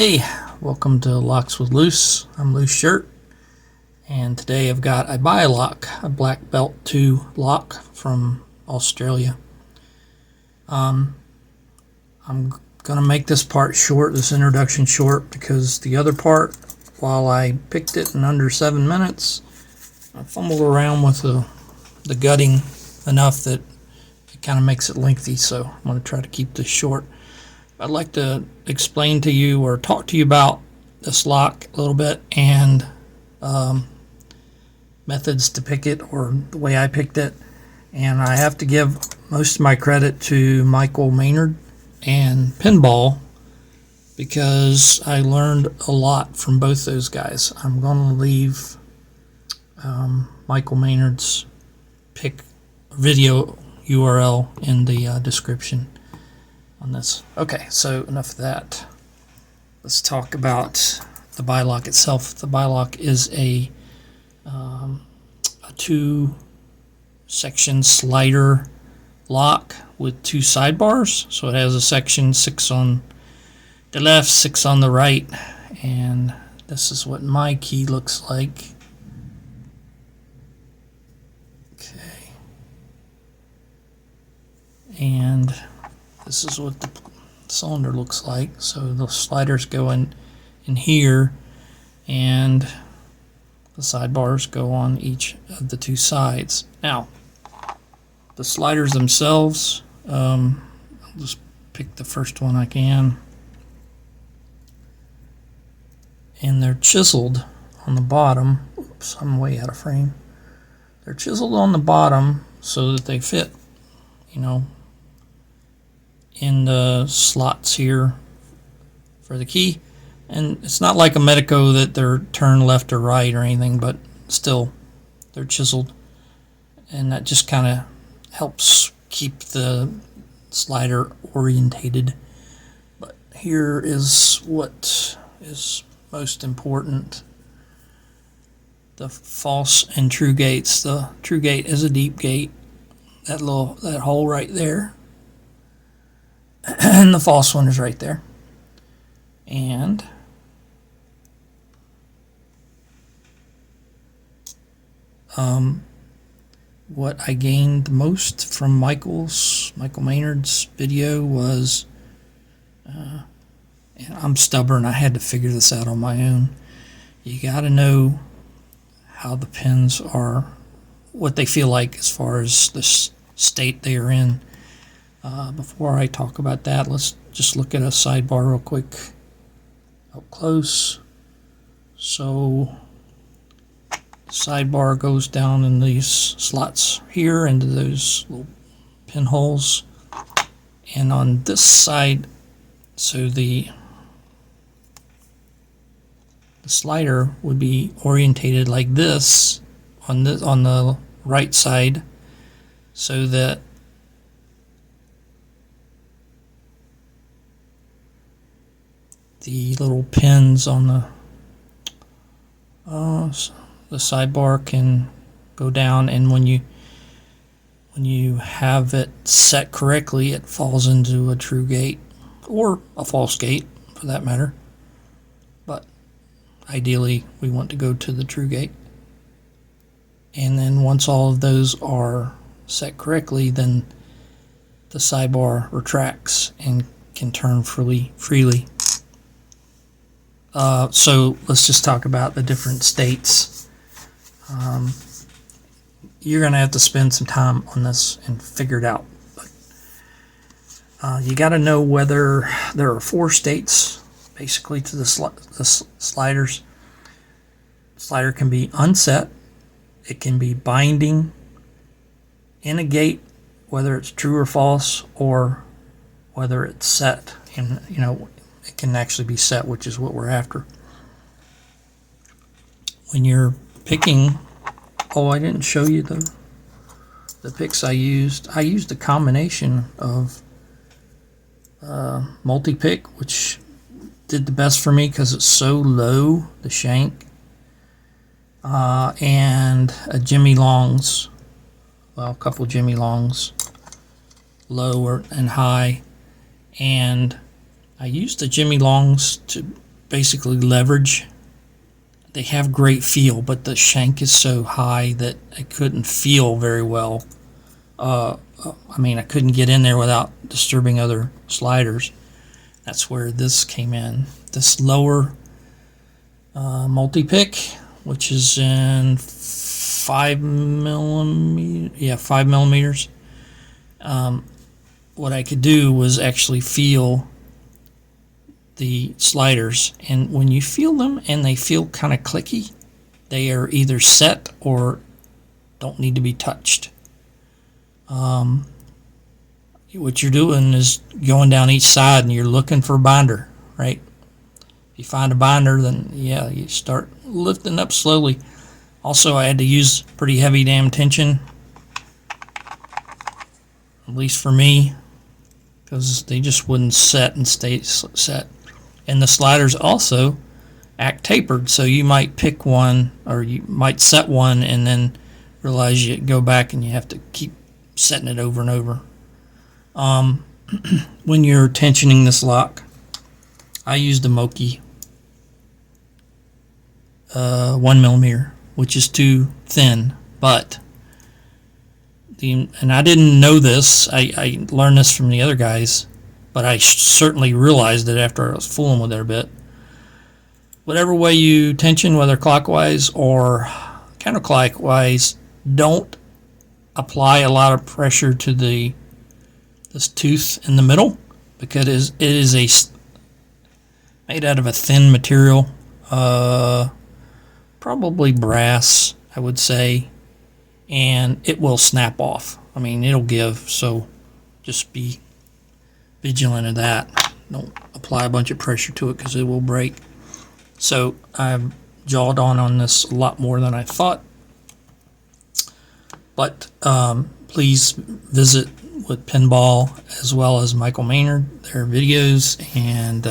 Hey, welcome to Locks with Loose. I'm Loose Shirt, and today I've got a Bilock, a Black Belt 2 lock from Australia. I'm gonna make this part short, this introduction short, because the other part, while I picked it in under 7 minutes, I fumbled around with the gutting enough that it kind of makes it lengthy, so I'm going to try to keep this short. I'd like to explain to you or talk to you about this lock a little bit and methods to pick it, or the way I picked it. And I have to give most of my credit to Michael Maynard and Pinball, because I learned a lot from both those guys. I'm going to leave Michael Maynard's pick video URL in the description on this. Okay, so enough of that. Let's talk about the Bilock itself. The Bilock is a 2-section slider lock with 2 sidebars. So it has a section 6 on the left, 6 on the right, and this is what my key looks like. Okay, and this is what the cylinder looks like. So the sliders go in here, and the sidebars go on each of the 2 sides. Now, the sliders themselves, I'll just pick the first one I can, and they're chiseled on the bottom. Oops, I'm way out of frame. They're chiseled on the bottom so that they fit, in the slots here for the key. And it's not like a Medico that they're turned left or right or anything, but still they're chiseled, and that just kind of helps keep the slider orientated. But here is what is most important: the false and true gates. The true gate is a deep gate, that hole right there, and the false one is right there. And what I gained the most from Michael Maynard's video was, and I'm stubborn, I had to figure this out on my own. You got to know how the pins are, what they feel like as far as the state they are in. Before I talk about that, let's just look at a sidebar real quick up close. So sidebar goes down in these slots here into those little pinholes, and on this side, so the slider would be orientated like this on the right side, so that the little pins on the sidebar can go down, and when you have it set correctly, it falls into a true gate or a false gate for that matter. But ideally we want to go to the true gate, and then once all of those are set correctly, then the sidebar retracts and can turn freely. So let's just talk about the different states. You're going to have to spend some time on this and figure it out. But, you got to know whether there are 4 states basically to the sliders. The slider can be unset, it can be binding in a gate, whether it's true or false, or whether it's set, and it can actually be set, which is what we're after. When you're picking, I didn't show you the picks I used. I used a combination of multi-pick, which did the best for me because it's so low, the shank, and a Jimmy Longs, a couple Jimmy Longs, low and high, and I used the Jimmy Longs to basically leverage. They have great feel, but the shank is so high that I couldn't feel very well. I mean, I couldn't get in there without disturbing other sliders. That's where this came in. This lower multi-pick, which is in 5 millimeters. What I could do was actually feel the sliders, and when you feel them and they feel kind of clicky, they are either set or don't need to be touched. What you're doing is going down each side and you're looking for a binder, right? If you find a binder, then yeah, you start lifting up slowly. Also, I had to use pretty heavy damn tension, at least for me, because they just wouldn't set and stay set. And the sliders also act tapered, so you might pick one, or you might set one and then realize you go back and you have to keep setting it over and over. When you're tensioning this lock, I used a Moki 1 millimeter, which is too thin, but and I didn't know this, I learned this from the other guys, but I certainly realized it after I was fooling with it a bit. Whatever way you tension, whether clockwise or counterclockwise, don't apply a lot of pressure to this tooth in the middle, because it is made out of a thin material, probably brass, I would say, and it will snap off. I mean, it'll give, so just be vigilant of that. Don't apply a bunch of pressure to it because it will break. So I've jawed on this a lot more than I thought, but please visit with Pinball as well as Michael Maynard, their videos, and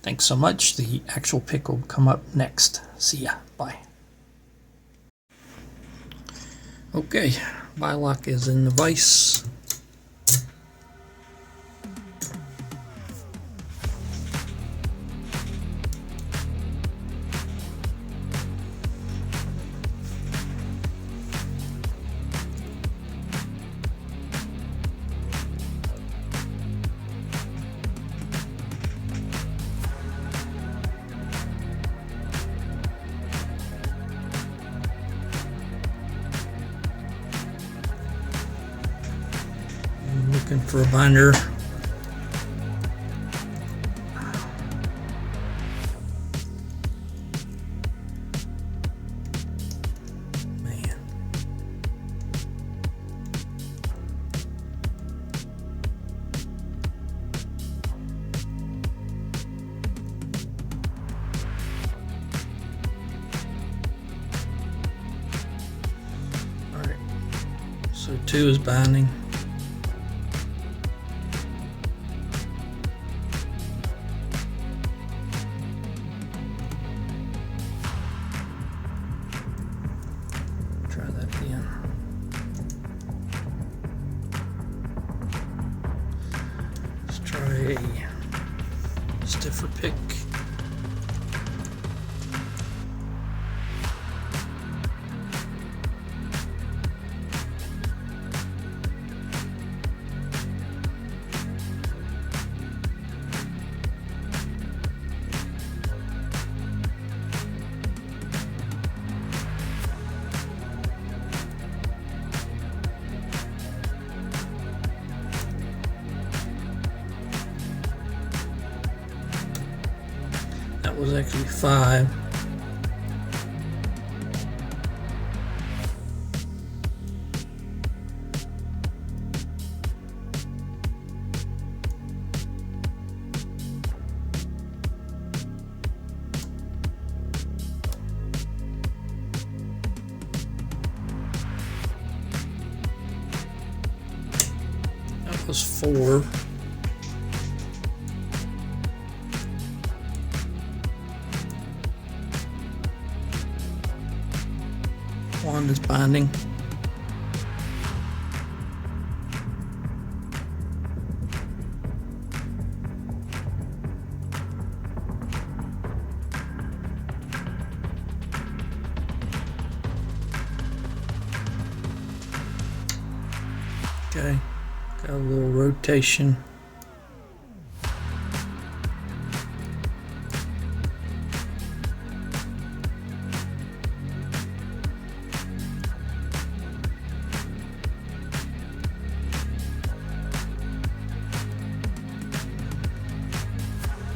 thanks so much. The actual pick will come up next. See ya. Bye. Okay, Bilock is in the vise. Looking for a binder. Man. All right. So 2 is binding. Try that again. Let's try a stiffer pick. That was actually 5. That was 4. Wand is binding. Okay, got a little rotation.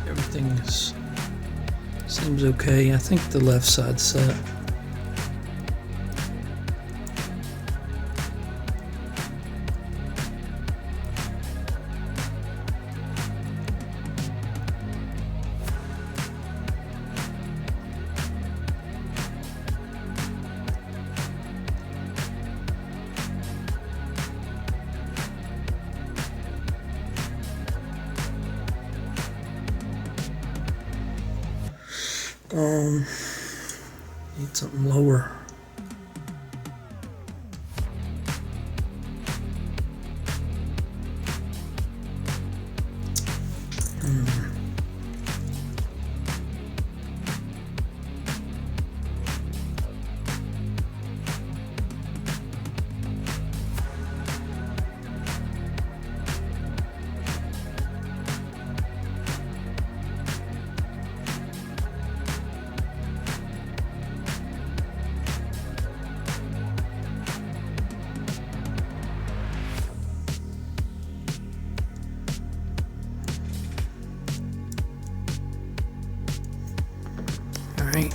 Everything seems okay. I think the left side's set. Need something lower. All right.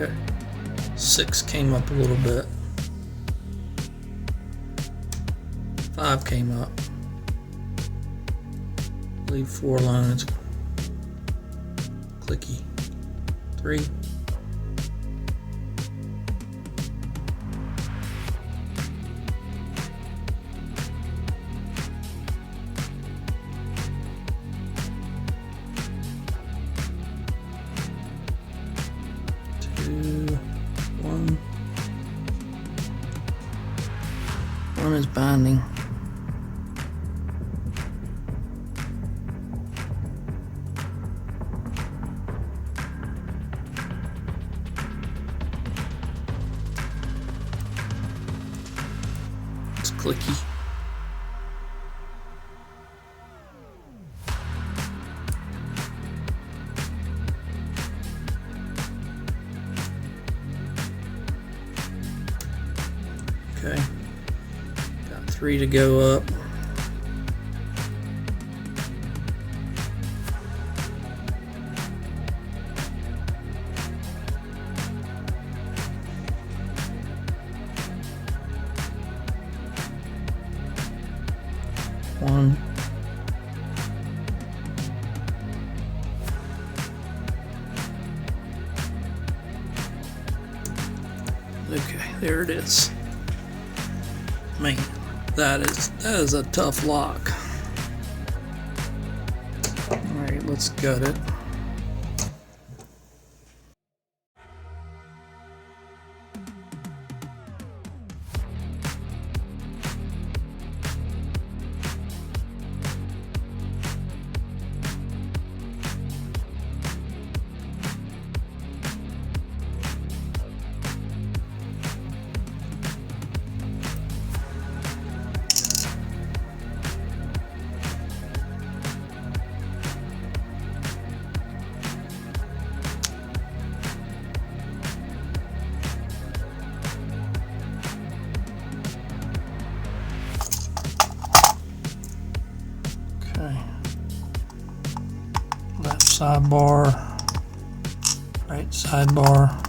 Okay, 6 came up a little bit. 5 came up. Leave 4 alone. It's clicky. 3. One is binding. It's clicky. Okay. 3 to go up. One. Okay, there it is. Man. That is a tough lock. All right, let's gut it. Okay. Left sidebar, right sidebar.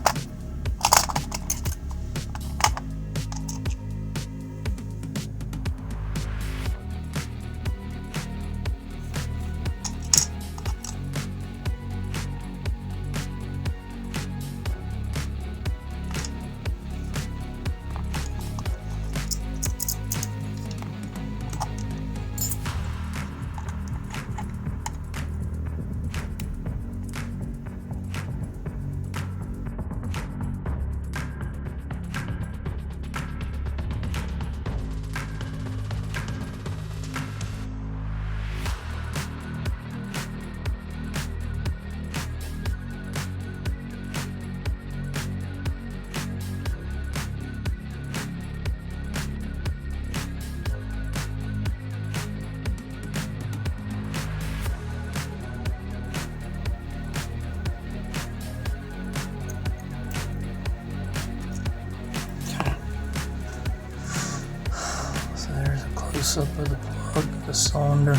Close up of the plug, the cylinder.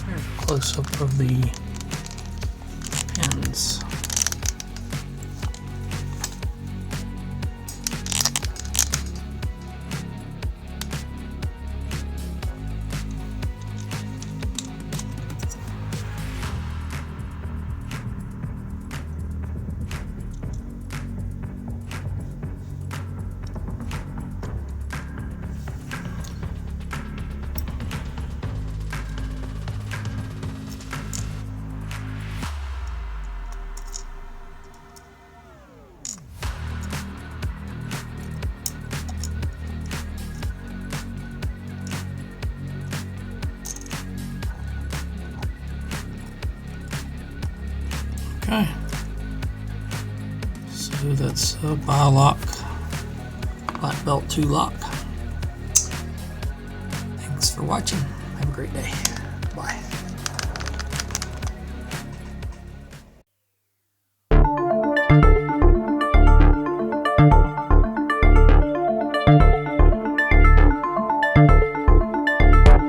Here's a close up of the pins. Okay, so that's a Bilock Black Belt 2 lock. Thanks for watching. Have a great day. Bye.